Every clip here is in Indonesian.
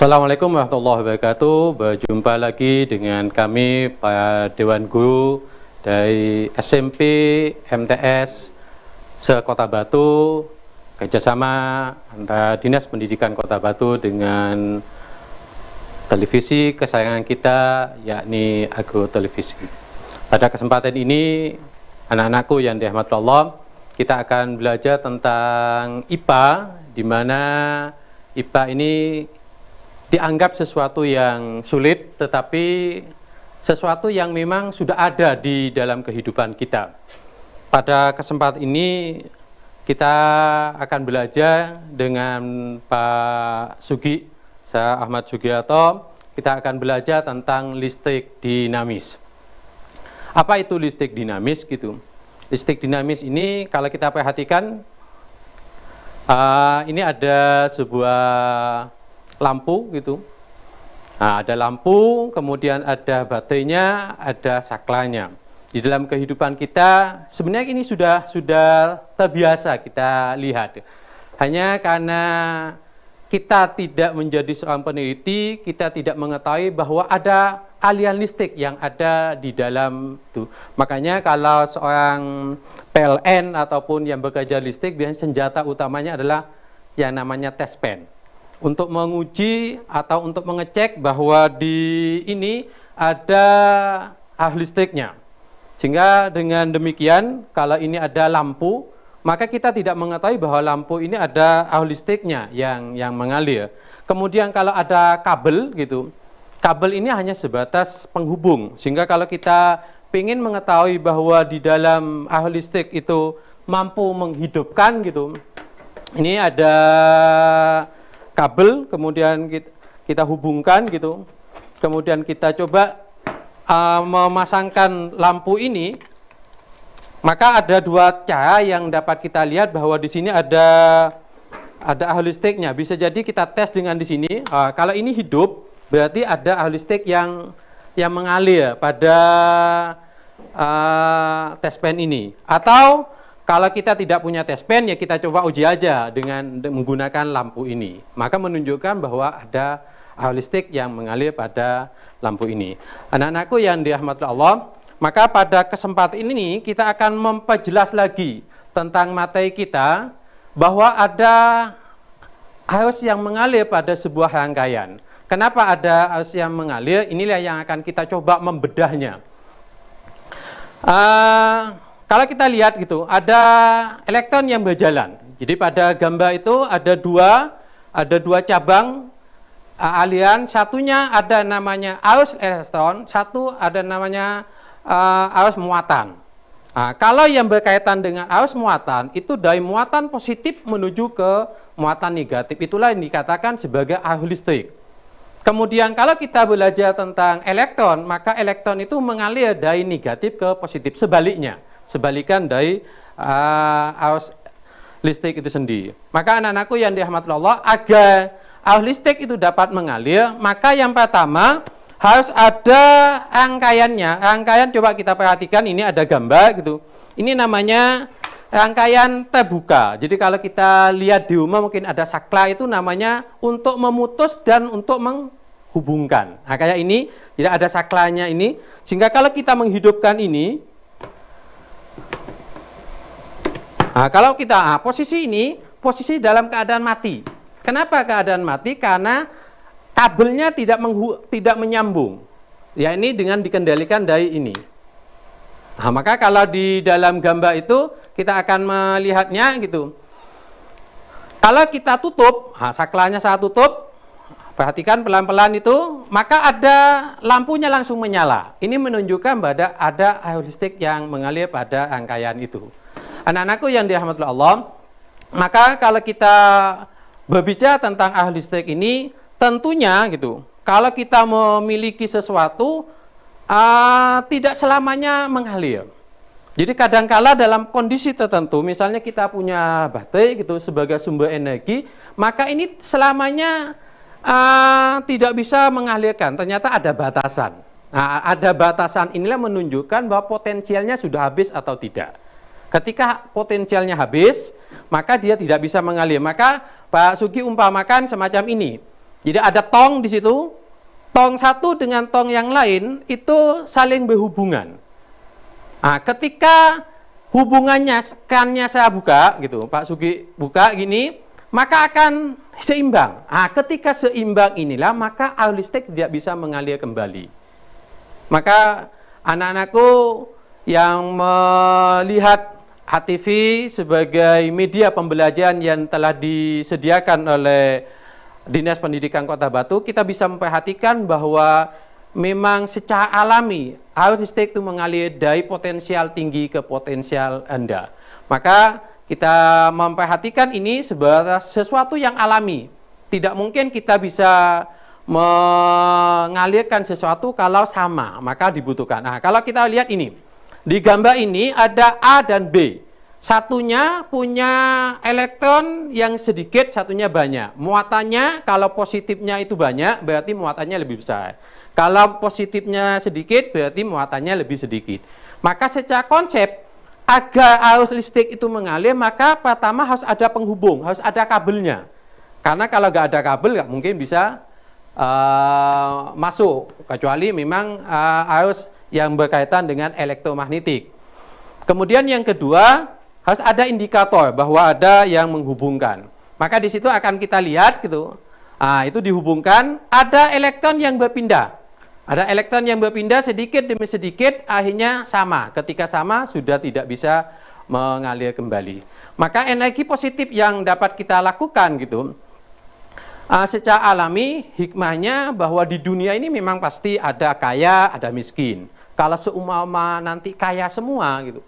Assalamualaikum warahmatullahi wabarakatuh. Berjumpa lagi dengan kami para Dewan Guru dari SMP MTS se-Kota Batu, kerjasama antara Dinas Pendidikan Kota Batu dengan televisi kesayangan kita, yakni Agro Televisi. Pada kesempatan ini, anak-anakku yang dirahmati Allah, kita akan belajar tentang IPA, di mana IPA ini dianggap sesuatu yang sulit, tetapi sesuatu yang memang sudah ada di dalam kehidupan kita. Pada kesempatan ini kita akan belajar dengan Pak Sugi, saya Ahmad Sugiarto. Kita akan belajar tentang listrik dinamis. Apa itu listrik dinamis gitu? Listrik dinamis ini kalau kita perhatikan, ini ada sebuah lampu gitu. Nah, ada lampu, kemudian ada baterainya, ada saklanya. Di dalam kehidupan kita sebenarnya ini sudah terbiasa kita lihat. Hanya karena kita tidak menjadi seorang peneliti, kita tidak mengetahui bahwa ada aliran listrik yang ada di dalam itu. Makanya kalau seorang PLN ataupun yang bekerja listrik, biasanya senjata utamanya adalah yang namanya test pen, untuk menguji atau untuk mengecek bahwa di ini ada arus listriknya. Sehingga dengan demikian, kalau ini ada lampu, maka kita tidak mengetahui bahwa lampu ini ada arus listriknya yang mengalir. Kemudian kalau ada kabel gitu, kabel ini hanya sebatas penghubung. Sehingga kalau kita ingin mengetahui bahwa di dalam arus listrik itu mampu menghidupkan gitu, ini ada kabel, kemudian kita hubungkan gitu, kemudian kita coba memasangkan lampu ini, maka ada dua cara yang dapat kita lihat bahwa di sini ada arus listriknya. Bisa jadi kita tes dengan di sini. Kalau ini hidup, berarti ada arus listrik yang mengalir pada test pen ini. Atau kalau kita tidak punya test pen, ya kita coba uji aja dengan menggunakan lampu ini. Maka menunjukkan bahwa ada arus listrik yang mengalir pada lampu ini. Anak-anakku yang dirahmati Allah, maka pada kesempatan ini kita akan memperjelas lagi tentang materi kita, bahwa ada arus yang mengalir pada sebuah rangkaian. Kenapa ada arus yang mengalir? Inilah yang akan kita coba membedahnya. Kalau kita lihat gitu, ada elektron yang berjalan. Jadi pada gambar itu ada dua cabang aliran. Satunya ada namanya arus elektron, satu ada namanya arus muatan. Kalau yang berkaitan dengan arus muatan, itu dari muatan positif menuju ke muatan negatif. Itulah yang dikatakan sebagai arus listrik. Kemudian kalau kita belajar tentang elektron, maka elektron itu mengalir dari negatif ke positif, sebalikan dari arus listrik itu sendiri. Maka anak-anakku yang dirahmati Allah, agar arus listrik itu dapat mengalir, maka yang pertama harus ada rangkaiannya. Rangkaian coba kita perhatikan, ini ada gambar gitu. Ini namanya rangkaian terbuka. Jadi kalau kita lihat di rumah mungkin ada saklar, itu namanya untuk memutus dan untuk menghubungkan. Nah, kayak ini, tidak ada saklarnya ini. Sehingga kalau kita menghidupkan ini, kalau kita posisi ini, posisi dalam keadaan mati. Kenapa keadaan mati? Karena kabelnya tidak menyambung. Ya, ini dengan dikendalikan dari ini. Maka kalau di dalam gambar itu kita akan melihatnya gitu. Kalau kita tutup, saklarnya saya tutup, perhatikan pelan-pelan itu, maka ada lampunya langsung menyala. Ini menunjukkan bahwa ada arus listrik yang mengalir pada rangkaian itu. Anak-anakku yang dirahmati Allah, maka kalau kita berbicara tentang arus listrik ini, tentunya gitu, kalau kita memiliki sesuatu, tidak selamanya mengalir. Jadi kadangkala dalam kondisi tertentu, misalnya kita punya baterai gitu sebagai sumber energi, maka ini selamanya tidak bisa mengalirkan. Ternyata ada batasan. Nah, ada batasan inilah menunjukkan bahwa potensialnya sudah habis atau tidak. Ketika potensialnya habis, maka dia tidak bisa mengalir. Maka Pak Sugi umpamakan semacam ini. Jadi ada tong di situ, tong satu dengan tong yang lain itu saling berhubungan. Nah, ketika hubungannya, skannya saya buka, gitu, Pak Sugi buka gini, maka akan seimbang. Nah, ketika seimbang inilah, maka arus listrik tidak bisa mengalir kembali. Maka anak-anakku yang melihat HTV sebagai media pembelajaran yang telah disediakan oleh Dinas Pendidikan Kota Batu, kita bisa memperhatikan bahwa memang secara alami arus listrik itu mengalir dari potensial tinggi ke potensial rendah. Maka kita memperhatikan ini sebagai sesuatu yang alami. Tidak mungkin kita bisa mengalirkan sesuatu kalau sama, maka dibutuhkan. Nah, kalau kita lihat ini, di gambar ini ada A dan B. Satunya punya elektron yang sedikit, satunya banyak. Muatannya, kalau positifnya itu banyak, berarti muatannya lebih besar. Kalau positifnya sedikit, berarti muatannya lebih sedikit. Maka secara konsep, agar arus listrik itu mengalir, maka pertama harus ada penghubung, harus ada kabelnya. Karena kalau nggak ada kabel, nggak mungkin bisa masuk, kecuali memang arus yang berkaitan dengan elektromagnetik. Kemudian yang kedua, harus ada indikator bahwa ada yang menghubungkan. Maka di situ akan kita lihat gitu. Itu dihubungkan, ada elektron yang berpindah. Ada elektron yang berpindah sedikit demi sedikit, akhirnya sama. Ketika sama, sudah tidak bisa mengalir kembali. Maka energi positif yang dapat kita lakukan gitu, secara alami hikmahnya bahwa di dunia ini memang pasti ada kaya, ada miskin. Kalau seumpama nanti kaya semua gitu,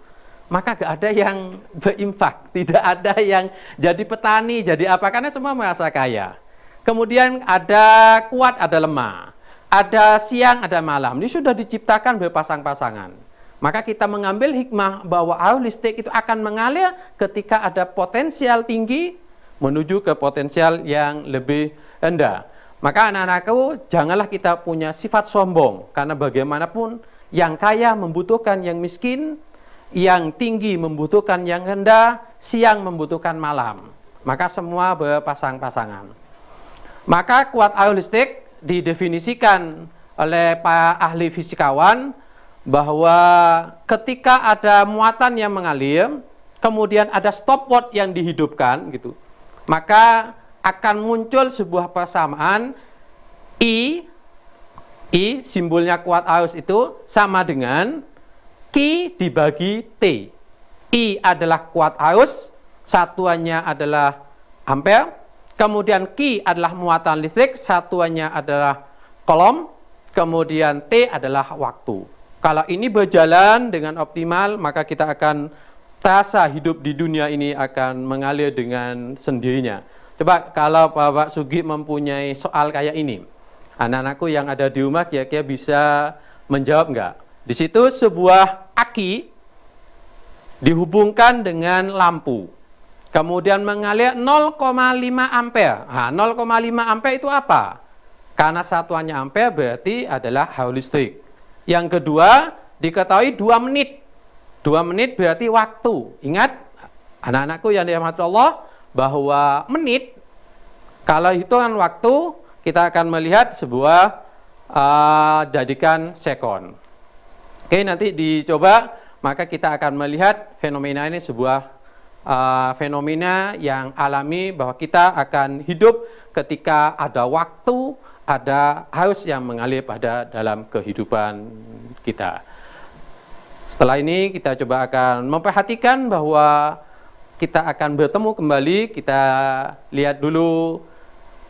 maka gak ada yang berinfak, tidak ada yang jadi petani, jadi apa, karena semua merasa kaya. Kemudian ada kuat, ada lemah. Ada siang, ada malam. Ini sudah diciptakan berpasang-pasangan. Maka kita mengambil hikmah bahwa arus listrik itu akan mengalir ketika ada potensial tinggi menuju ke potensial yang lebih rendah. Maka anak-anakku, janganlah kita punya sifat sombong. Karena bagaimanapun, yang kaya membutuhkan yang miskin, yang tinggi membutuhkan yang rendah, siang membutuhkan malam. Maka semua berpasang-pasangan. Maka kuat arus listrik didefinisikan oleh para ahli fisikawan bahwa ketika ada muatan yang mengalir, kemudian ada stopwatch yang dihidupkan gitu, maka akan muncul sebuah persamaan I simbolnya kuat arus itu sama dengan Q dibagi T. I adalah kuat arus, satuannya adalah ampere. Kemudian Q adalah muatan listrik, satuannya adalah kolom, kemudian T adalah waktu. Kalau ini berjalan dengan optimal, maka kita akan terasa hidup di dunia ini akan mengalir dengan sendirinya. Coba kalau Bapak Sugi mempunyai soal kayak ini, anak-anakku yang ada di rumah kira-kira bisa menjawab enggak? Di situ sebuah aki dihubungkan dengan lampu. Kemudian mengalir 0,5 ampere. Nah, 0,5 ampere itu apa? Karena satuannya ampere berarti adalah arus listrik. Yang kedua, diketahui 2 menit. 2 menit berarti waktu. Ingat, anak-anakku yang dirahmati Allah, bahwa menit, kalau hitungan waktu, kita akan melihat sebuah jadikan sekon. Oke, nanti dicoba, maka kita akan melihat fenomena ini sebuah fenomena yang alami bahwa kita akan hidup ketika ada waktu, ada arus yang mengalir pada dalam kehidupan kita. Setelah ini kita coba akan memperhatikan bahwa kita akan bertemu kembali. Kita lihat dulu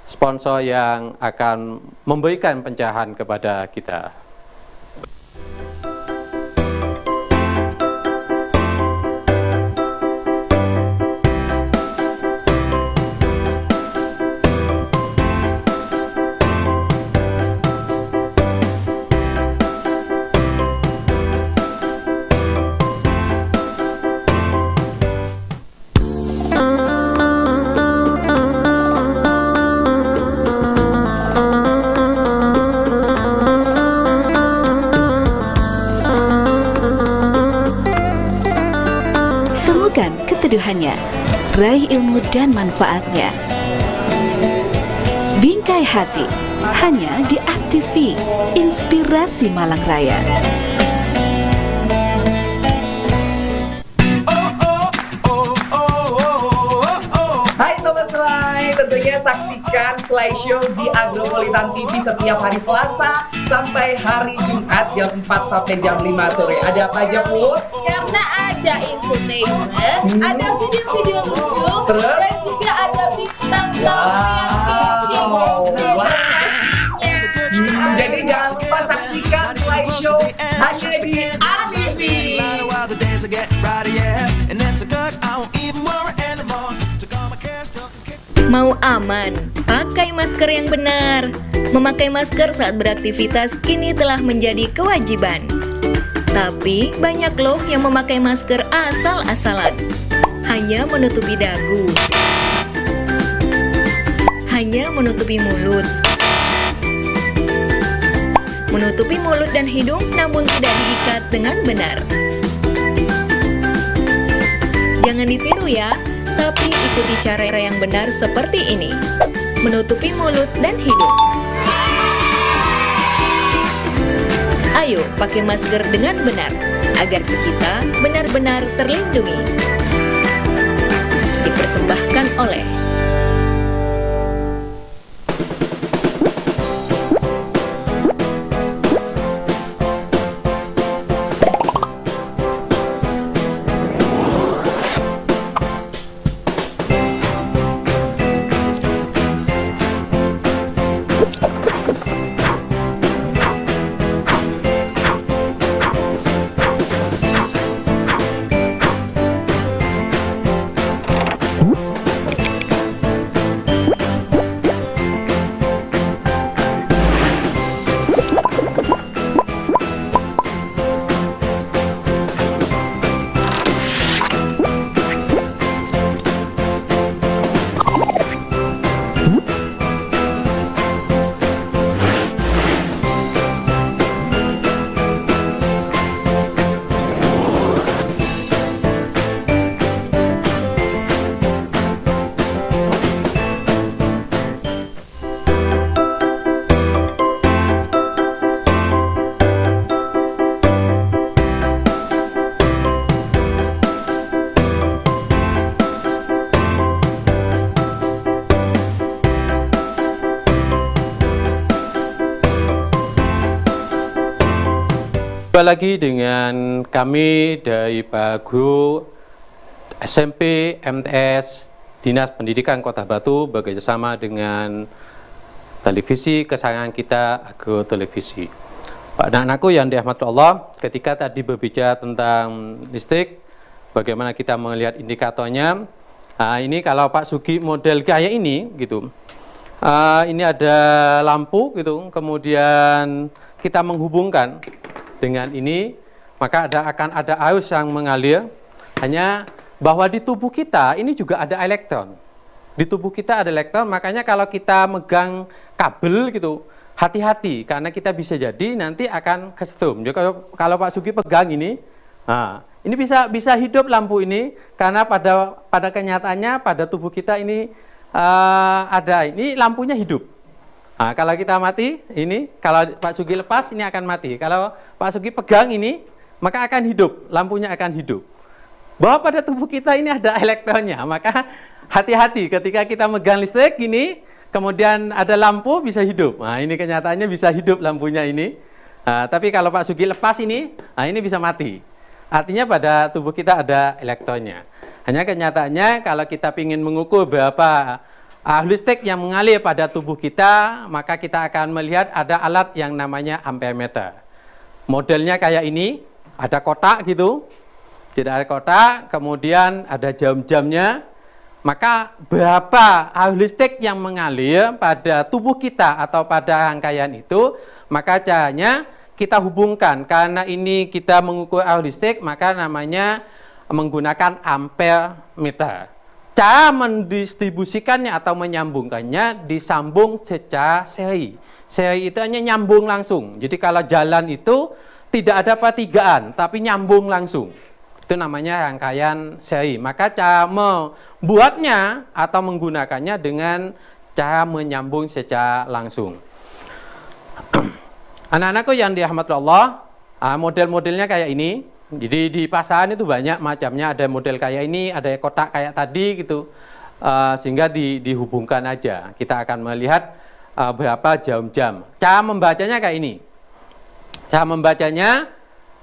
sponsor yang akan memberikan pencerahan kepada kita. Keteduhannya, raih ilmu dan manfaatnya. Bingkai Hati, hanya di AKTV, Inspirasi Malang Raya. Hai Sobat Selai, tentunya saksikan Selai Show di Agropolitan TV setiap hari Selasa sampai hari Jumat jam 4 sampai jam 5 sore. Ada apa aja, Put? Karena ada infotainment, ada video-video lucu, Terus? dan juga ada bintang tamu yang pastinya. Jadi jangan lupa saksikan Selai Show hanya di ATV. Mau aman, pakai masker yang benar. Memakai masker saat beraktivitas kini telah menjadi kewajiban. Tapi banyak loh yang memakai masker asal-asalan, hanya menutupi dagu, hanya menutupi mulut dan hidung, namun tidak diikat dengan benar. Jangan ditiru ya, tapi ikuti cara yang benar seperti ini. Menutupi mulut dan hidung. Ayo pakai masker dengan benar, agar kita benar-benar terlindungi. Dipersembahkan oleh Jumpa lagi dengan kami dari Pak Guru SMP MTS Dinas Pendidikan Kota Batu bekerjasama dengan televisi kesayangan kita, Agro Televisi. Pak dan anakku yang dirahmati Allah, ketika tadi berbicara tentang listrik, bagaimana kita melihat indikatornya. Nah, ini kalau Pak Sugi model kayak ini gitu. Ini ada lampu gitu, kemudian kita menghubungkan dengan ini, maka akan ada arus yang mengalir. Hanya bahwa di tubuh kita ini juga ada elektron. Di tubuh kita ada elektron, makanya kalau kita megang kabel gitu, hati-hati karena kita bisa jadi nanti akan kesetrum. Jadi kalau Pak Sugi pegang ini, nah, ini bisa hidup lampu ini karena pada kenyataannya pada tubuh kita ini ada ini lampunya hidup. Nah, kalau kita mati, ini kalau Pak Sugi lepas, ini akan mati. Kalau Pak Sugi pegang ini, maka akan hidup, lampunya akan hidup. Bahwa pada tubuh kita ini ada elektronnya, maka hati-hati ketika kita megang listrik ini, kemudian ada lampu bisa hidup. Nah, ini kenyataannya bisa hidup lampunya ini. Nah, tapi kalau Pak Sugi lepas ini, nah ini bisa mati. Artinya pada tubuh kita ada elektronnya. Hanya kenyataannya kalau kita ingin mengukur berapa arus listrik yang mengalir pada tubuh kita, maka kita akan melihat ada alat yang namanya ampermeter. Modelnya kayak ini, ada kotak gitu, tidak ada kotak, kemudian ada jam-jamnya, maka berapa arus listrik yang mengalir pada tubuh kita atau pada rangkaian itu, maka caranya kita hubungkan. Karena ini kita mengukur arus listrik, maka namanya menggunakan ampermeter. Cara mendistribusikannya atau menyambungkannya disambung secara seri. Seri itu hanya nyambung langsung. Jadi kalau jalan itu tidak ada pertigaan, tapi nyambung langsung. Itu namanya rangkaian seri. Maka cara membuatnya atau menggunakannya dengan cahaya menyambung secara langsung. Anak-anakku yang dirahmati Allah, model-modelnya kayak ini. Jadi di pasaran itu banyak macamnya, ada model kayak ini, ada kotak kayak tadi gitu. Sehingga dihubungkan aja. Kita akan melihat berapa jam-jam. Cara membacanya kayak ini. Cara membacanya,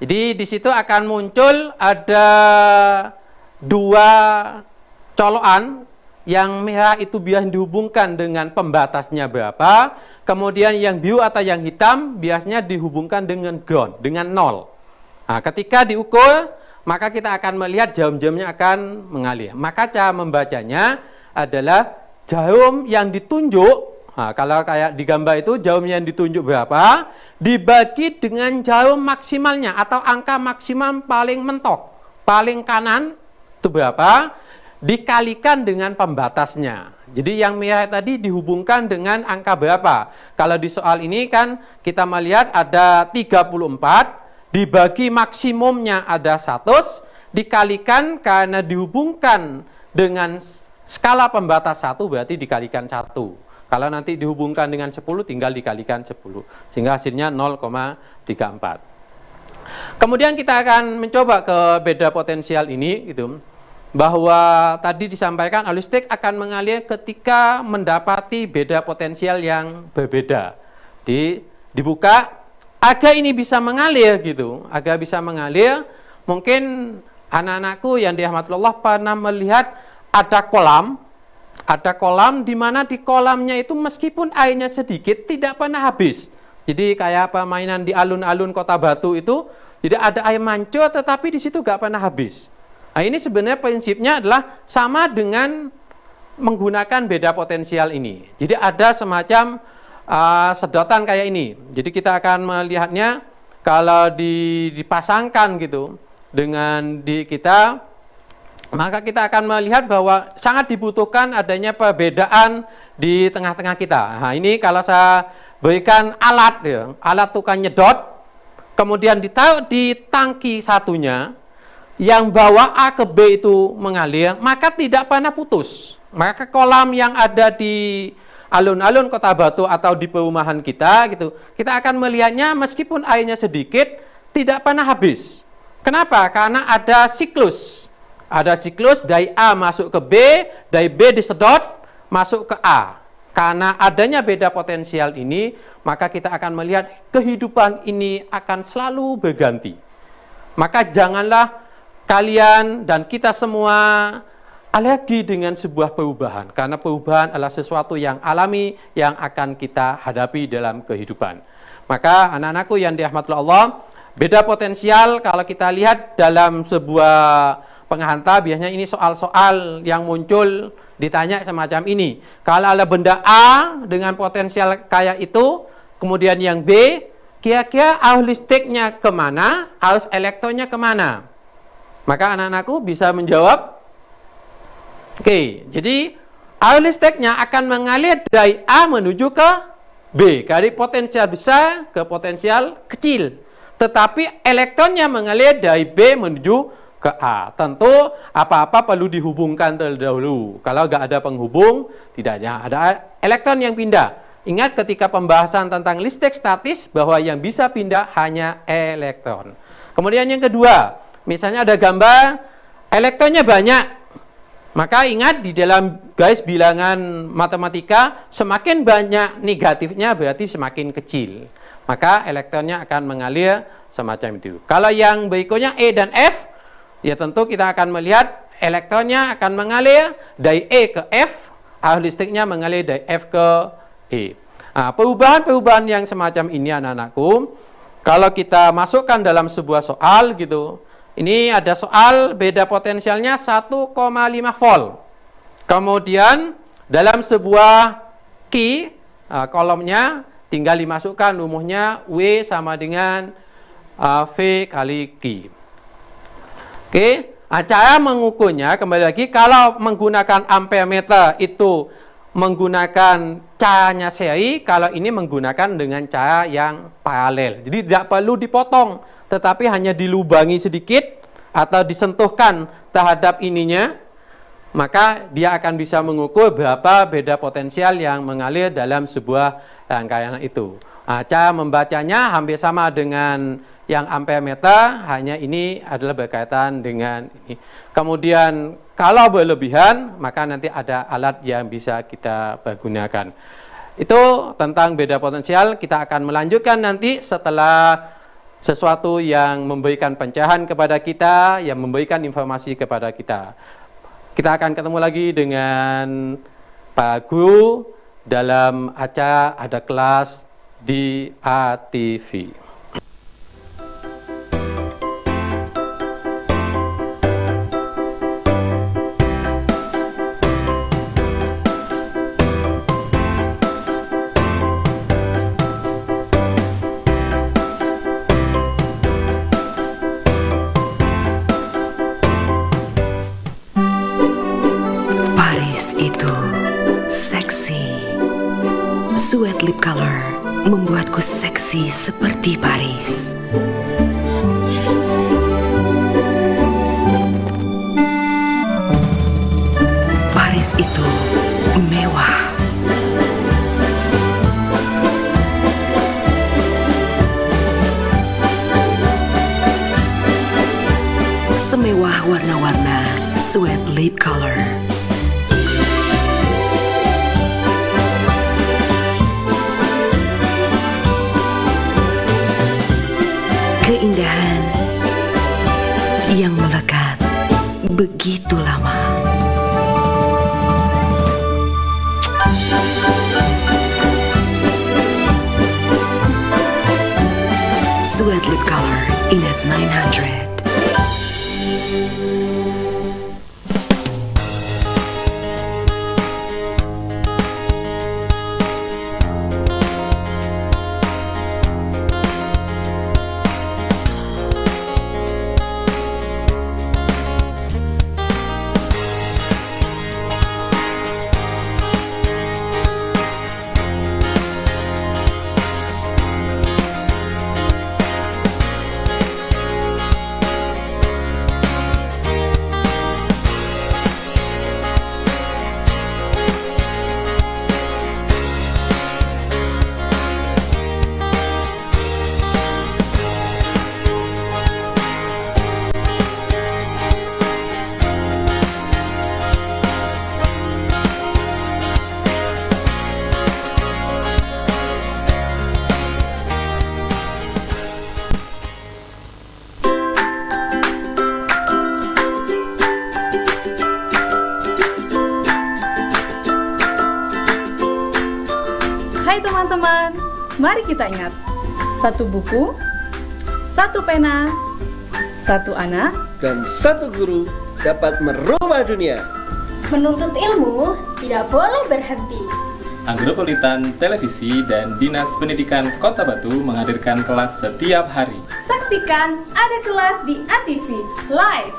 jadi di situ akan muncul ada dua colokan. Yang merah itu biasanya dihubungkan dengan pembatasnya berapa. Kemudian yang biru atau yang hitam biasanya dihubungkan dengan ground, dengan 0. Nah, ketika diukur, maka kita akan melihat jarum-jarumnya akan mengalir. Maka cara membacanya adalah jarum yang ditunjuk. Nah, kalau kayak di gambar itu jarum yang ditunjuk berapa, dibagi dengan jarum maksimalnya atau angka maksimal paling mentok, paling kanan itu berapa, dikalikan dengan pembatasnya. Jadi yang merah tadi dihubungkan dengan angka berapa. Kalau di soal ini kan kita melihat ada 34, dibagi maksimumnya ada 100, dikalikan karena dihubungkan dengan skala pembatas 1 berarti dikalikan 1. Kalau nanti dihubungkan dengan 10 tinggal dikalikan 10. Sehingga hasilnya 0,34. Kemudian kita akan mencoba ke beda potensial ini gitu. Bahwa tadi disampaikan listrik akan mengalir ketika mendapati beda potensial yang berbeda. Dibuka agar ini bisa mengalir gitu, agar bisa mengalir. Mungkin anak-anakku yang dirahmati Allah pernah melihat ada kolam di mana di kolamnya itu meskipun airnya sedikit tidak pernah habis. Jadi kayak permainan di alun-alun Kota Batu itu, jadi ada air mancur tetapi di situ nggak pernah habis. Nah, ini sebenarnya prinsipnya adalah sama dengan menggunakan beda potensial ini. Jadi ada semacam sedotan kayak ini. Jadi kita akan melihatnya kalau dipasangkan gitu dengan di kita, maka kita akan melihat bahwa sangat dibutuhkan adanya perbedaan di tengah-tengah kita. Nah, ini kalau saya berikan alat, ya, alat tukang nyedot, kemudian ditaruh di tangki satunya, yang bawah A ke B itu mengalir, maka tidak pernah putus. Maka kolam yang ada di alun-alun Kota Batu atau di perumahan kita gitu, kita akan melihatnya meskipun airnya sedikit tidak pernah habis. Kenapa? Karena ada siklus. Ada siklus dari A masuk ke B, dari B disedot masuk ke A. Karena adanya beda potensial ini, maka kita akan melihat kehidupan ini akan selalu berganti. Maka janganlah kalian dan kita semua alergi dengan sebuah perubahan, karena perubahan adalah sesuatu yang alami yang akan kita hadapi dalam kehidupan. Maka anak-anakku yang dirahmati Allah, beda potensial kalau kita lihat dalam sebuah penghantar, biasanya ini soal-soal yang muncul ditanya semacam ini. Kalau ada benda A dengan potensial kayak itu, kemudian yang B, kira-kira arus listriknya kemana, arus elektronnya kemana? Maka anak-anakku bisa menjawab. Oke, jadi arus listriknya akan mengalir dari A menuju ke B, dari potensial besar ke potensial kecil. Tetapi elektronnya mengalir dari B menuju ke A. Tentu apa-apa perlu dihubungkan terlebih dahulu. Kalau nggak ada penghubung, tidak ada elektron yang pindah. Ingat ketika pembahasan tentang listrik statis bahwa yang bisa pindah hanya elektron. Kemudian yang kedua, misalnya ada gambar elektronnya banyak, maka ingat di dalam garis bilangan matematika semakin banyak negatifnya berarti semakin kecil, maka elektronnya akan mengalir semacam itu. Kalau yang berikutnya E dan F, ya tentu kita akan melihat elektronnya akan mengalir dari E ke F, arus listriknya mengalir dari F ke E. Nah, perubahan-perubahan yang semacam ini anak-anakku, kalau kita masukkan dalam sebuah soal gitu, ini ada soal beda potensialnya 1,5 volt. Kemudian dalam sebuah key, kolomnya tinggal dimasukkan rumusnya W sama dengan V kali Q. Oke, cara mengukurnya kembali lagi, kalau menggunakan ampere meter itu menggunakan caranya seri, kalau ini menggunakan dengan cara yang paralel. Jadi tidak perlu dipotong, tetapi hanya dilubangi sedikit atau disentuhkan terhadap ininya, maka dia akan bisa mengukur berapa beda potensial yang mengalir dalam sebuah rangkaian itu. Cara membacanya hampir sama dengan yang ampere meter, hanya ini adalah berkaitan dengan ini. Kemudian kalau berlebihan, maka nanti ada alat yang bisa kita pergunakan. Itu tentang beda potensial. Kita akan melanjutkan nanti setelah sesuatu yang memberikan pencerahan kepada kita, yang memberikan informasi kepada kita. Kita akan ketemu lagi dengan Pak Guru dalam acara Ada Kelas di ATV. Paris itu seksi. Sweat lip color membuatku seksi seperti Paris. Paris itu mewah. Semewah warna-warna sweat lip color. Keindahan yang melekat begitu lama. Sweat lip color Ines 900. Hai teman-teman, mari kita ingat, satu buku, satu pena, satu anak, dan satu guru dapat merubah dunia. Menuntut ilmu tidak boleh berhenti. Agropolitan Televisi dan Dinas Pendidikan Kota Batu menghadirkan kelas setiap hari. saksikan Ada Kelas di ATV live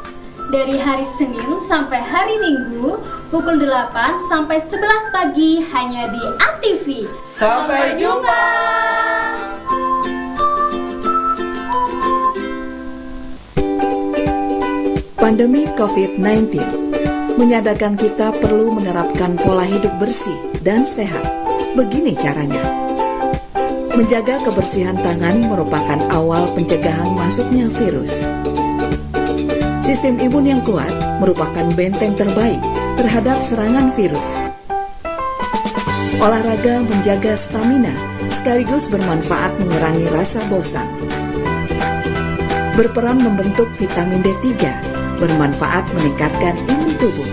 Dari hari Senin sampai hari Minggu, pukul 8 sampai 11 pagi hanya di ATV. Sampai jumpa. Pandemi COVID-19 menyadarkan kita perlu menerapkan pola hidup bersih dan sehat. Begini caranya. Menjaga kebersihan tangan merupakan awal pencegahan masuknya virus. Sistem imun yang kuat merupakan benteng terbaik terhadap serangan virus. Olahraga menjaga stamina sekaligus bermanfaat mengurangi rasa bosan. Berperan membentuk vitamin D3, bermanfaat meningkatkan imun tubuh.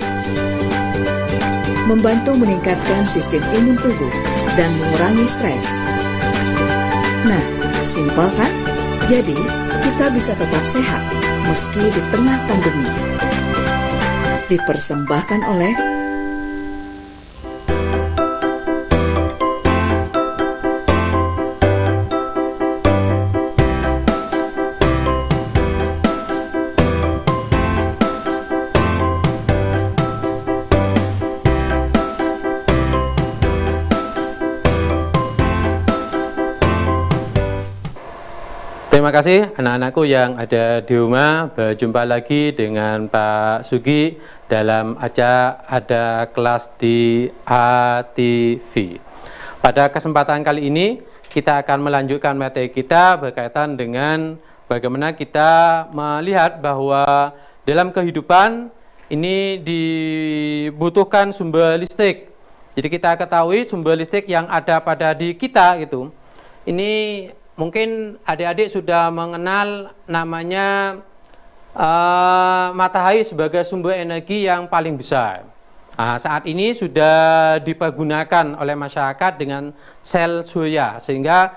Membantu meningkatkan sistem imun tubuh dan mengurangi stres. Nah, simpel kan? Jadi, kita bisa tetap sehat meski di tengah pandemi. Dipersembahkan oleh Terima kasih anak-anakku yang ada di rumah. Berjumpa lagi dengan Pak Sugi dalam ada kelas di ATV. Pada kesempatan kali ini kita akan melanjutkan materi kita berkaitan dengan bagaimana kita melihat bahwa dalam kehidupan ini dibutuhkan sumber listrik. Jadi kita ketahui sumber listrik yang ada pada diri kita gitu. Ini mungkin adik-adik sudah mengenal namanya matahari sebagai sumber energi yang paling besar. Nah, saat ini sudah dipergunakan oleh masyarakat dengan sel surya, sehingga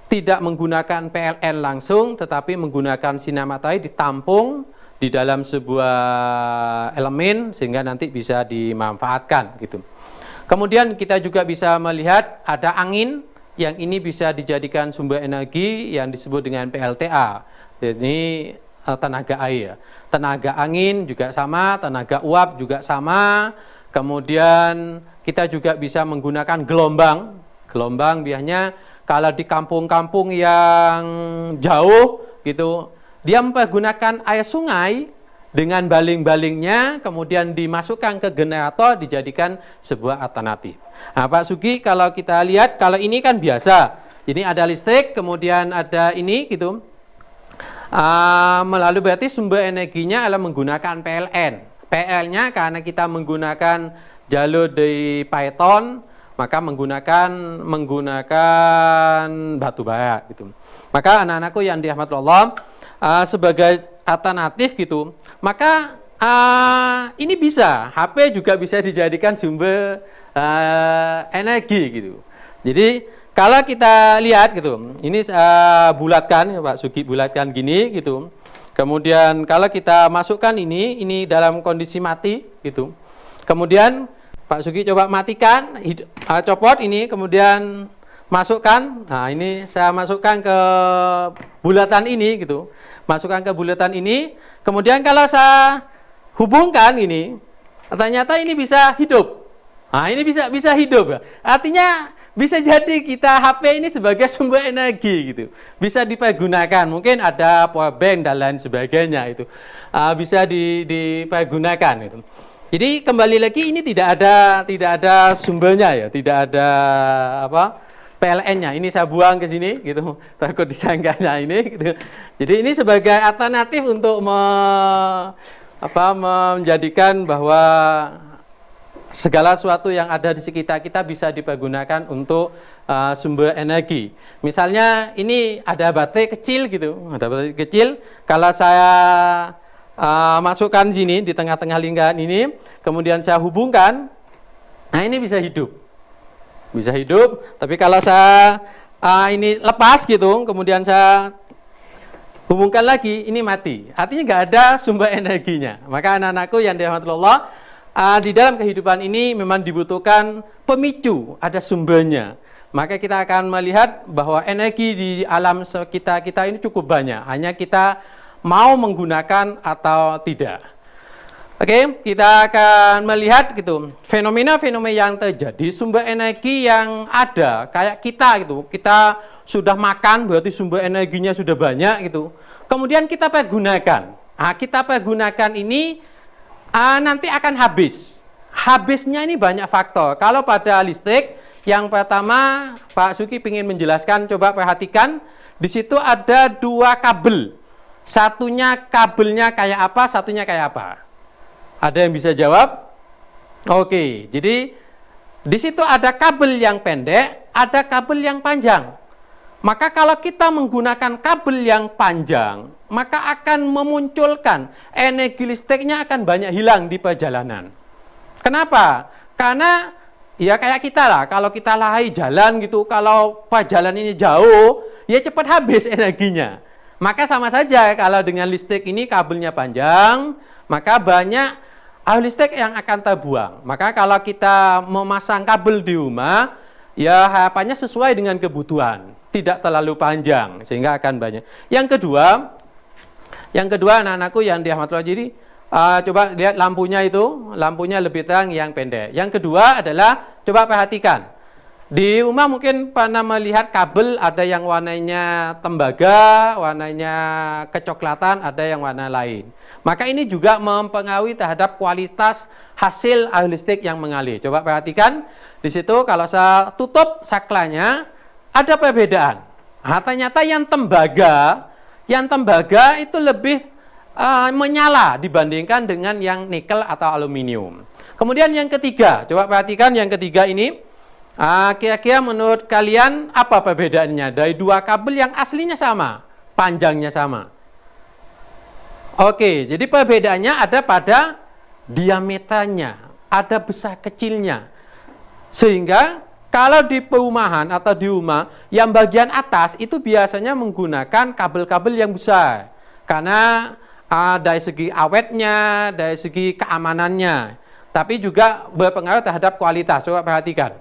tidak menggunakan PLN langsung, tetapi menggunakan sinar matahari ditampung di dalam sebuah elemen, sehingga nanti bisa dimanfaatkan gitu. Kemudian kita juga bisa melihat ada angin, yang ini bisa dijadikan sumber energi yang disebut dengan PLTA. Ini tenaga air, tenaga angin juga sama, tenaga uap juga sama. Kemudian kita juga bisa menggunakan gelombang. Gelombang biasanya kalau di kampung-kampung yang jauh gitu, dia mempergunakan air sungai dengan baling-balingnya, kemudian dimasukkan ke generator, dijadikan sebuah alternatif. Nah, Pak Sugi, kalau kita lihat, kalau ini kan biasa, jadi ada listrik, kemudian ada ini gitu. Melalui berarti sumber energinya adalah menggunakan PLN. PL-nya karena kita menggunakan jalur di Python, maka menggunakan batu bara gitu. Maka anak-anakku yang dirahmati Allah, sebagai alternatif gitu, maka ini bisa, HP juga bisa dijadikan sumber energi gitu. Jadi kalau kita lihat gitu, ini bulatkan, Pak Sugi bulatkan gini gitu. Kemudian kalau kita masukkan ini dalam kondisi mati gitu. Kemudian Pak Sugi coba matikan, copot ini, kemudian masukkan. Nah, ini saya masukkan ke bulatan ini gitu. Masukkan ke bulatan ini. Kemudian kalau saya hubungkan ini, ternyata ini bisa hidup. Nah, ini bisa hidup. Artinya bisa jadi kita HP ini sebagai sumber energi gitu, bisa dipergunakan. Mungkin ada power bank dan lain sebagainya itu bisa dipergunakan itu. Jadi kembali lagi ini tidak ada sumbernya ya, tidak ada PLN-nya. Ini saya buang ke sini gitu, takut disangkanya ini gitu. Jadi ini sebagai alternatif untuk menjadikan bahwa segala sesuatu yang ada di sekitar kita bisa dipergunakan untuk sumber energi. Misalnya ini ada baterai kecil gitu, ada baterai kecil. Kalau saya masukkan sini di tengah-tengah lingkaran ini, kemudian saya hubungkan, nah ini bisa hidup. Bisa hidup, tapi kalau saya ini lepas gitu, kemudian saya hubungkan lagi, ini mati. Artinya nggak ada sumber energinya. Maka anak-anakku yang dirahmati Allah, di dalam kehidupan ini memang dibutuhkan pemicu, ada sumbernya. Maka kita akan melihat bahwa energi di alam sekitar kita ini cukup banyak. Hanya kita mau menggunakan atau tidak. Oke, kita akan melihat gitu fenomena-fenomena yang terjadi, sumber energi yang ada kayak kita gitu. Kita sudah makan berarti sumber energinya sudah banyak gitu. Kemudian kita pergunakan. Nah, kita pergunakan ini nanti akan habis. Habisnya ini banyak faktor. Kalau pada listrik, yang pertama Pak Suki ingin menjelaskan, coba perhatikan. Di situ ada dua kabel. Satunya kabelnya kayak apa, satunya kayak apa. Ada yang bisa jawab? Oke, jadi di situ ada kabel yang pendek, ada kabel yang panjang. Maka kalau kita menggunakan kabel yang panjang, maka akan memunculkan energi listriknya akan banyak hilang di perjalanan. Kenapa? Karena ya kayak kita lah, kalau kita lari jalan gitu, kalau perjalanan ini jauh, ya cepat habis energinya. Maka sama saja kalau dengan listrik ini kabelnya panjang, maka banyak listrik yang akan terbuang. Maka kalau kita memasang kabel di rumah, ya harapannya sesuai dengan kebutuhan, tidak terlalu panjang sehingga akan banyak. Yang kedua anak-anakku yang dirahmati Allah, jadi coba lihat lampunya itu, lampunya lebih terang yang pendek. Yang kedua adalah coba perhatikan. Di rumah mungkin pernah melihat kabel, ada yang warnanya tembaga, warnanya kecoklatan, ada yang warna lain. Maka ini juga mempengaruhi terhadap kualitas hasil arus listrik yang mengalir. Coba perhatikan di situ, kalau saya tutup saklanya ada perbedaan. Nah, ternyata yang tembaga itu lebih menyala dibandingkan dengan yang nikel atau aluminium. Kemudian yang ketiga, coba perhatikan yang ketiga ini. Kira-kira menurut kalian apa perbedaannya dari dua kabel yang aslinya sama, panjangnya sama? Oke, jadi perbedaannya ada pada diameternya, ada besar kecilnya. Sehingga kalau di perumahan atau di rumah, yang bagian atas itu biasanya menggunakan kabel-kabel yang besar. Karena dari segi awetnya, dari segi keamanannya, tapi juga berpengaruh terhadap kualitas. Coba perhatikan.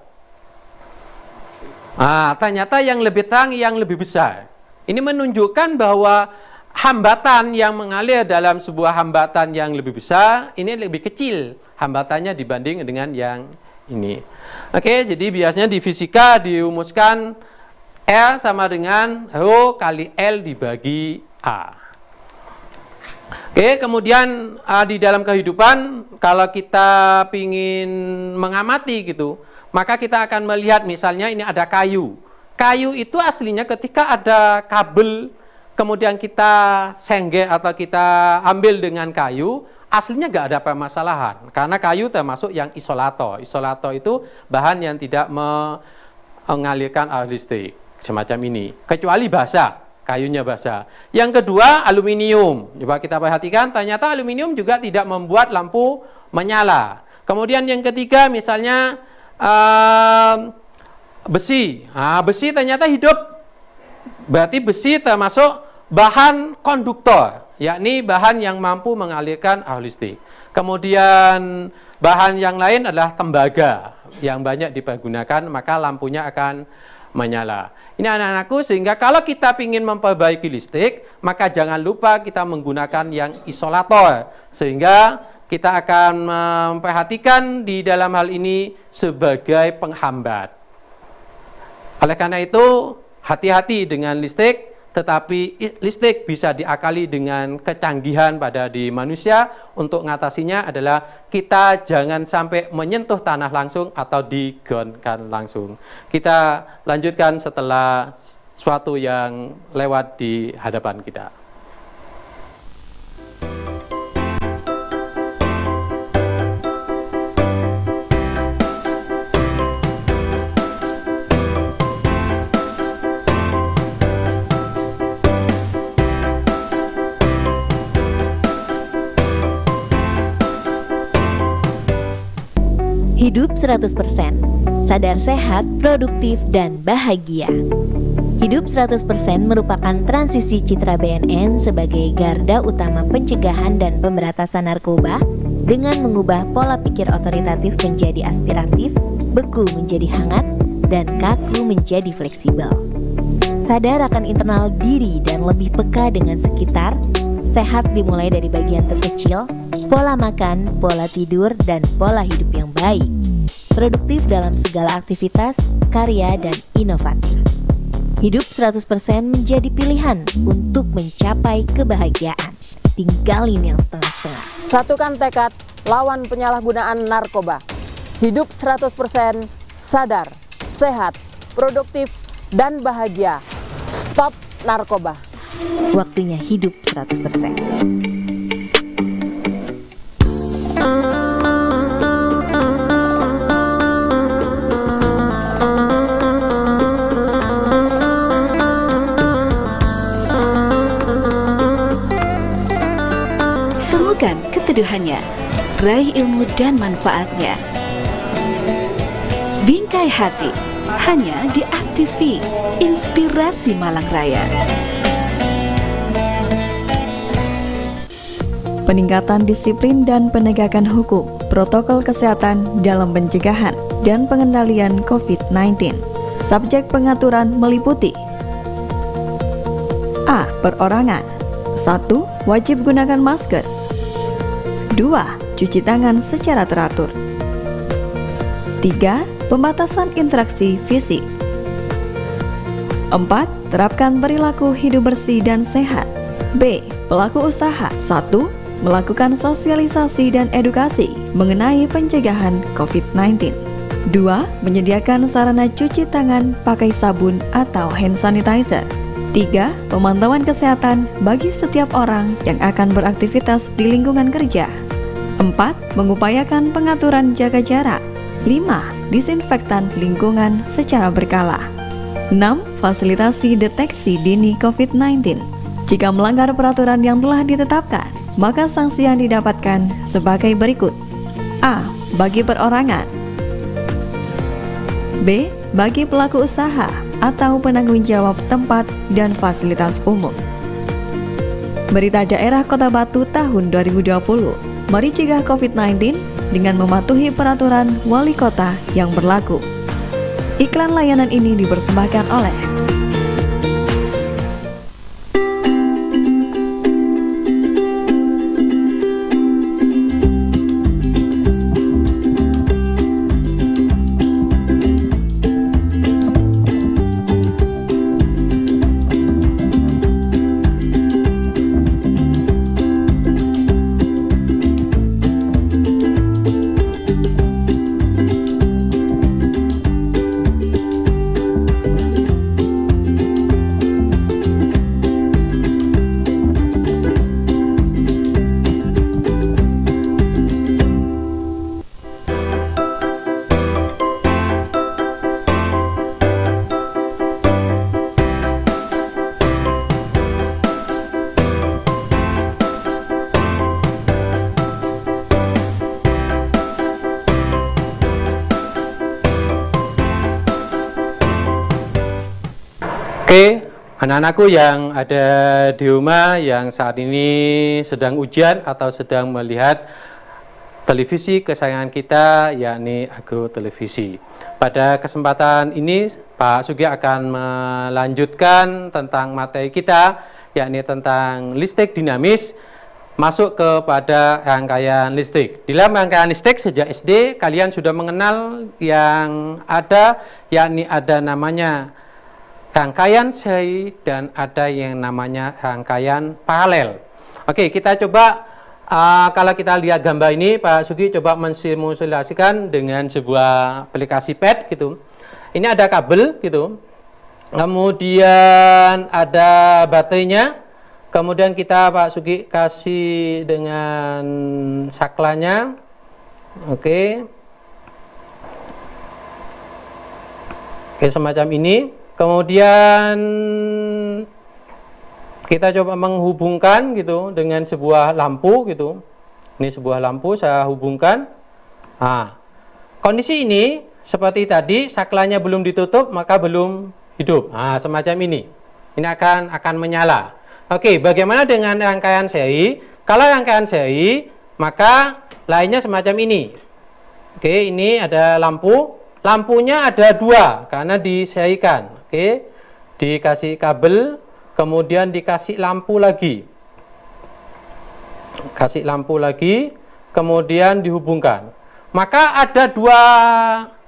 Ternyata yang lebih terang, yang lebih besar. Ini menunjukkan bahwa hambatan yang mengalir dalam sebuah hambatan yang lebih besar, ini lebih kecil hambatannya dibanding dengan yang ini. Oke, jadi biasanya di fisika dirumuskan R sama dengan Rho kali L dibagi A. Oke, kemudian di dalam kehidupan, kalau kita ingin mengamati gitu, maka kita akan melihat misalnya ini ada kayu. Kayu itu aslinya ketika ada kabel, kemudian kita senggek atau kita ambil dengan kayu, aslinya nggak ada permasalahan. Karena kayu termasuk yang isolator. Isolator itu bahan yang tidak mengalirkan arus listrik, semacam ini. Kecuali basah, kayunya basah. Yang kedua, aluminium. Coba kita perhatikan, ternyata aluminium juga tidak membuat lampu menyala. Kemudian yang ketiga, misalnya besi. Besi ternyata hidup. Berarti besi termasuk bahan konduktor, yakni bahan yang mampu mengalirkan arus listrik. Kemudian bahan yang lain adalah tembaga yang banyak dipergunakan, maka lampunya akan menyala. Ini anak-anakku, sehingga kalau kita ingin memperbaiki listrik, maka jangan lupa kita menggunakan yang isolator, sehingga kita akan memperhatikan di dalam hal ini sebagai penghambat. Oleh karena itu, hati-hati dengan listrik, tetapi listrik bisa diakali dengan kecanggihan pada di manusia. Untuk mengatasinya adalah kita jangan sampai menyentuh tanah langsung atau digroundkan langsung. Kita lanjutkan setelah suatu yang lewat di hadapan kita. Hidup 100%, sadar sehat, produktif, dan bahagia. Hidup 100% merupakan transisi citra BNN sebagai garda utama pencegahan dan pemberantasan narkoba dengan mengubah pola pikir otoritatif menjadi aspiratif, beku menjadi hangat, dan kaku menjadi fleksibel. Sadar akan internal diri dan lebih peka dengan sekitar, sehat dimulai dari bagian terkecil, pola makan, pola tidur, dan pola hidup yang baik. Produktif dalam segala aktivitas, karya, dan inovatif. Hidup 100% menjadi pilihan untuk mencapai kebahagiaan. Tinggalin yang setengah-setengah. Satukan tekad, lawan penyalahgunaan narkoba. Hidup 100%, sadar, sehat, produktif, dan bahagia. Stop narkoba. Waktunya hidup 100%. Temukan keteduhannya, raih ilmu dan manfaatnya. Bingkai hati, hanya di AKTV, Inspirasi Malang Raya. Peningkatan disiplin dan penegakan hukum, protokol kesehatan dalam pencegahan dan pengendalian COVID-19. Subjek pengaturan meliputi: A. Perorangan. 1. Wajib gunakan masker. 2. Cuci tangan secara teratur. 3. pembatasan interaksi fisik. 4. Terapkan perilaku hidup bersih dan sehat. B. Pelaku usaha 1. Melakukan sosialisasi dan edukasi mengenai pencegahan COVID-19. 2. Menyediakan sarana cuci tangan pakai sabun atau hand sanitizer. 3. Pemantauan kesehatan bagi setiap orang yang akan beraktivitas di lingkungan kerja. 4. Mengupayakan pengaturan jaga jarak. 5. Disinfektan lingkungan secara berkala. 6. Fasilitasi deteksi dini COVID-19. Jika melanggar peraturan yang telah ditetapkan, maka sanksi yang didapatkan sebagai berikut. A. Bagi perorangan. B. Bagi pelaku usaha atau penanggung jawab tempat dan fasilitas umum. Berita Daerah Kota Batu tahun 2020. Mari cegah COVID-19 dengan mematuhi peraturan wali kota yang berlaku. Iklan layanan ini dipersembahkan oleh Oke, anak-anakku yang ada di rumah yang saat ini sedang ujian atau sedang melihat televisi kesayangan kita, yakni Agro Televisi. Pada kesempatan ini, Pak Sugi akan melanjutkan tentang materi kita, yakni tentang listrik dinamis, masuk kepada rangkaian listrik. Di dalam rangkaian listrik sejak SD, kalian sudah mengenal yang ada, yakni ada namanya rangkaian seri dan ada yang namanya rangkaian paralel. Oke, kita coba kalau kita lihat gambar ini, Pak Sugi coba mensimulasikan dengan sebuah aplikasi pad gitu. Ini ada kabel gitu. Kemudian ada baterainya. Kemudian kita Pak Sugi kasih dengan saklanya. Oke. Oke, semacam ini. Kemudian kita coba menghubungkan gitu dengan sebuah lampu gitu. Ini sebuah lampu saya hubungkan. Nah, kondisi ini seperti tadi, saklanya belum ditutup maka belum hidup. Nah, semacam ini. Ini akan menyala. Oke, bagaimana dengan rangkaian seri? Kalau rangkaian seri, maka lainnya semacam ini. Oke, ini ada lampu. Lampunya ada dua karena diserikan. Oke, dikasih kabel, kemudian dikasih lampu lagi. Kasih lampu lagi, kemudian dihubungkan. Maka ada dua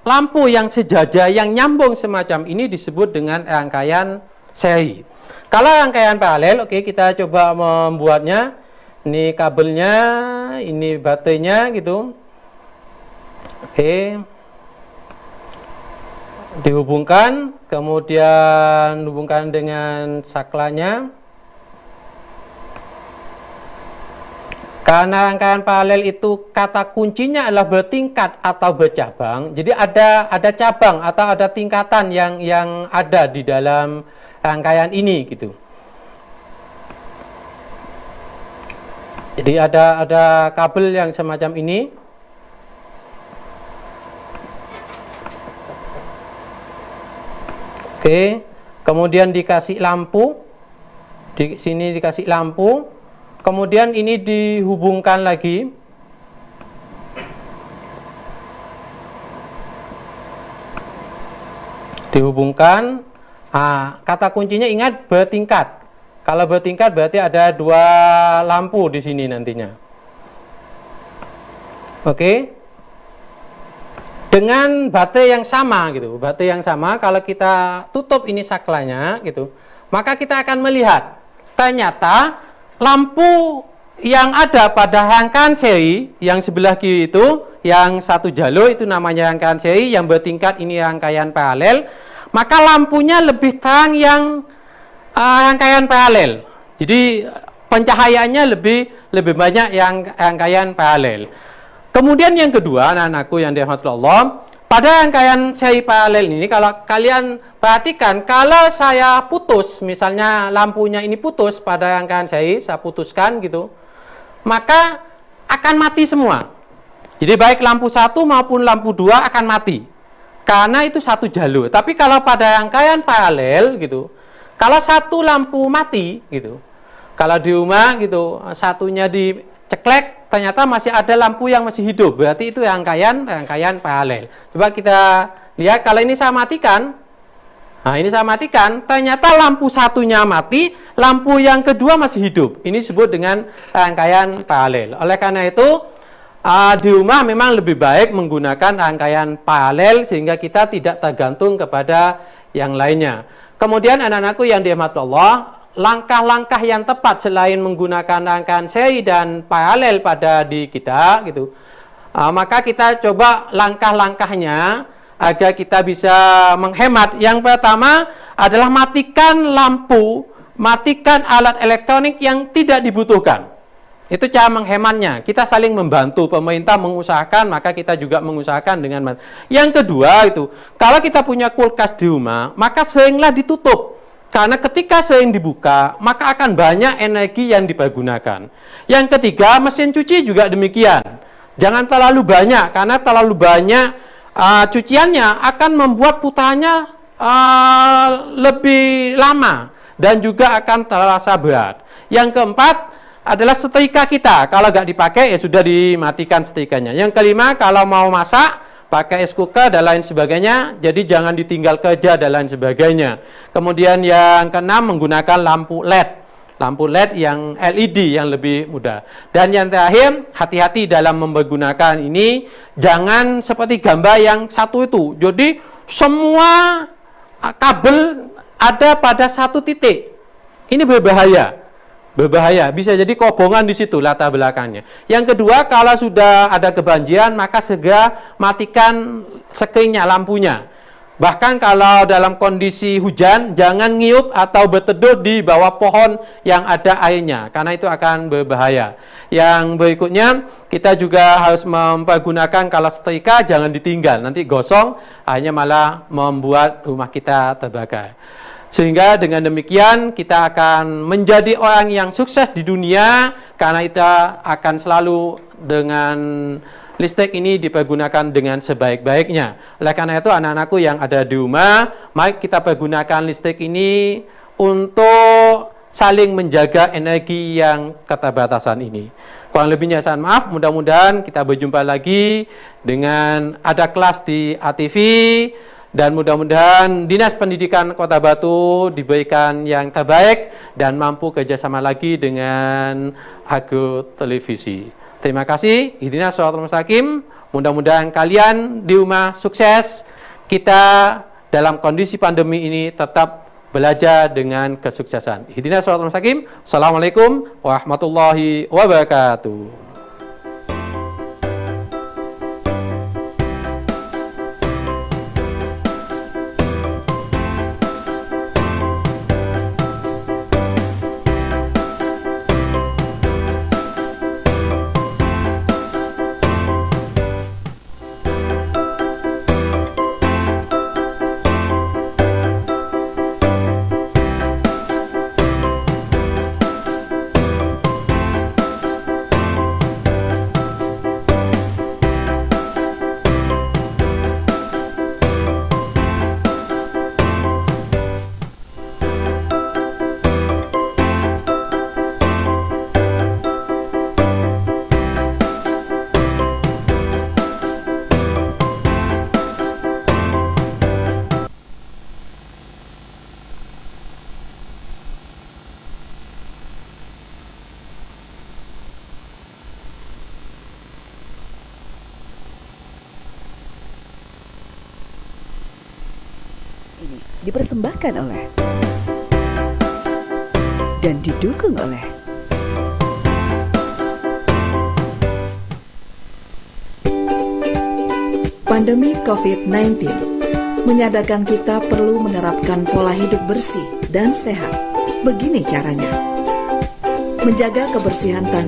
lampu yang sejajar, yang nyambung semacam ini disebut dengan rangkaian seri. Kalau rangkaian paralel, oke, kita coba membuatnya. Ini kabelnya, ini baterainya gitu. Oke. Dihubungkan, kemudian hubungkan dengan saklanya. Karena rangkaian paralel itu kata kuncinya adalah bertingkat atau bercabang, jadi ada cabang atau ada tingkatan yang ada di dalam rangkaian ini gitu. Jadi ada kabel yang semacam ini. Oke, kemudian dikasih lampu, di sini dikasih lampu, kemudian ini dihubungkan lagi. Dihubungkan, kata kuncinya ingat bertingkat. Kalau bertingkat berarti ada dua lampu di sini nantinya. Oke. dengan baterai yang sama gitu. Baterai yang sama kalau kita tutup ini saklanya gitu, maka kita akan melihat ternyata lampu yang ada pada rangkaian seri yang sebelah kiri itu, yang satu jalur itu namanya rangkaian seri, yang bertingkat ini rangkaian paralel, maka lampunya lebih terang yang rangkaian paralel. Jadi pencahayaannya lebih banyak yang rangkaian paralel. Kemudian yang kedua, anak-anakku yang dirahmati Allah, pada rangkaian seri paralel ini, kalau kalian perhatikan, kalau saya putus, misalnya lampunya ini putus pada rangkaian seri, saya putuskan gitu, maka akan mati semua. Jadi baik lampu 1 maupun lampu 2 akan mati, karena itu satu jalur. Tapi kalau pada rangkaian paralel gitu, kalau satu lampu mati gitu, kalau di rumah gitu, satunya diceklek, ternyata masih ada lampu yang masih hidup, berarti itu rangkaian paralel. Coba kita lihat, kalau ini saya matikan, nah ini saya matikan, ternyata lampu satunya mati, lampu yang kedua masih hidup. Ini disebut dengan rangkaian paralel. Oleh karena itu, di rumah memang lebih baik menggunakan rangkaian paralel sehingga kita tidak tergantung kepada yang lainnya. Kemudian anak-anakku yang dirahmati Allah, langkah-langkah yang tepat selain menggunakan rangkaian seri dan paralel pada di kita gitu, maka kita coba langkah-langkahnya agar kita bisa menghemat. Yang pertama adalah matikan lampu, matikan alat elektronik yang tidak dibutuhkan. Itu cara menghematnya. Kita saling membantu, pemerintah mengusahakan, maka kita juga mengusahakan dengan. Yang kedua itu, kalau kita punya kulkas di rumah, maka seringlah ditutup. Karena ketika sering dibuka, maka akan banyak energi yang dipergunakan. Yang ketiga, mesin cuci juga demikian. Jangan terlalu banyak, karena terlalu banyak cuciannya akan membuat putarannya lebih lama dan juga akan terasa berat. Yang keempat adalah setrika kita. Kalau nggak dipakai, ya sudah dimatikan setrikanya. Yang kelima, kalau mau masak, pakai es cooker dan lain sebagainya, jadi jangan ditinggal kerja dan lain sebagainya. Kemudian yang keenam, menggunakan lampu LED yang LED yang lebih mudah. Dan yang terakhir, hati-hati dalam menggunakan ini, jangan seperti gambar yang satu itu. Jadi semua kabel ada pada satu titik. Ini berbahaya. Bisa jadi kobongan di situ latar belakangnya. Yang kedua, kalau sudah ada kebanjiran, maka segera matikan sekringnya, lampunya. Bahkan kalau dalam kondisi hujan, jangan ngiup atau berteduh di bawah pohon yang ada airnya, karena itu akan berbahaya. Yang berikutnya, kita juga harus mempergunakan, kalau setrika jangan ditinggal, nanti gosong, akhirnya malah membuat rumah kita terbakar. Sehingga dengan demikian kita akan menjadi orang yang sukses di dunia, karena kita akan selalu dengan listrik ini dipergunakan dengan sebaik-baiknya. Oleh karena itu anak-anakku yang ada di rumah, mari kita pergunakan listrik ini untuk saling menjaga energi yang keterbatasan ini. Kurang lebihnya saya maaf, mudah-mudahan kita berjumpa lagi dengan ada kelas di ATV. Dan mudah-mudahan Dinas Pendidikan Kota Batu diberikan yang terbaik dan mampu kerjasama lagi dengan Agro Televisi. Terima kasih. Ihdinas shiratal mustaqim. Mudah-mudahan kalian di rumah sukses. Kita dalam kondisi pandemi ini tetap belajar dengan kesuksesan. Ihdinas shiratal mustaqim. Assalamualaikum warahmatullahi wabarakatuh. ini dipersembahkan oleh dan didukung oleh pandemi COVID-19 menyadarkan kita perlu menerapkan pola hidup bersih dan sehat. Begini caranya: menjaga kebersihan tangan